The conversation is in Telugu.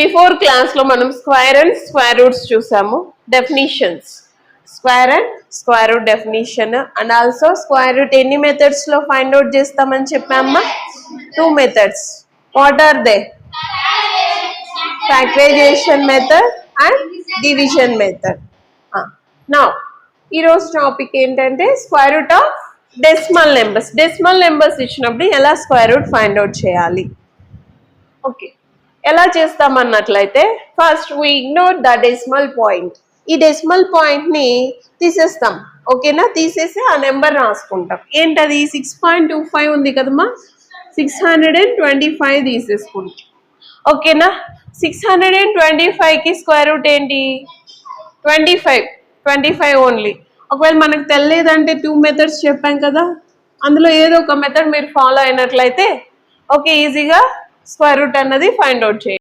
బిఫోర్ క్లాస్ లో మనం స్క్వేర్ అండ్ స్క్వేర్ రూట్స్ చూసాము, definitions, square and square root definition and also square root ఎన్ని మెథడ్స్ లో ఫైండ్ అవుట్ చేస్తామని చెప్పామా? 2 methods. What are they? Factorisation method and division method. Now ఈరోజు టాపిక్ ఏంటంటే square root of decimal numbers. Decimal numbers ఇచ్చినప్పుడు ఎలా స్క్వేర్ రూట్ ఫైండ్ అవుట్ చేయాలి? ఓకే, ఎలా చేస్తామన్నట్లయితే first we ignore the decimal point. ఈ డెసిమల్ పాయింట్ ని తీసేస్తాం. ఓకేనా? తీసేసి ఆ నెంబర్ రాసుకుంటాం. ఏంటది? 6.25 ఉంది కదమ్మా, 625 తీసేసుకుంటాం. ఓకేనా? 625కి స్క్వేర్ రూట్ ఏంటి? 25 ఓన్లీ. ఒకవేళ మనకు తెలియదంటే 2 మెథడ్స్ చెప్పాం కదా, అందులో ఏదో ఒక మెథడ్ మీరు ఫాలో అయినట్లయితే ఓకే, ఈజీగా స్క్వేర్ రూట్ అన్నది ఫైండ్ అవుట్ చేయండి.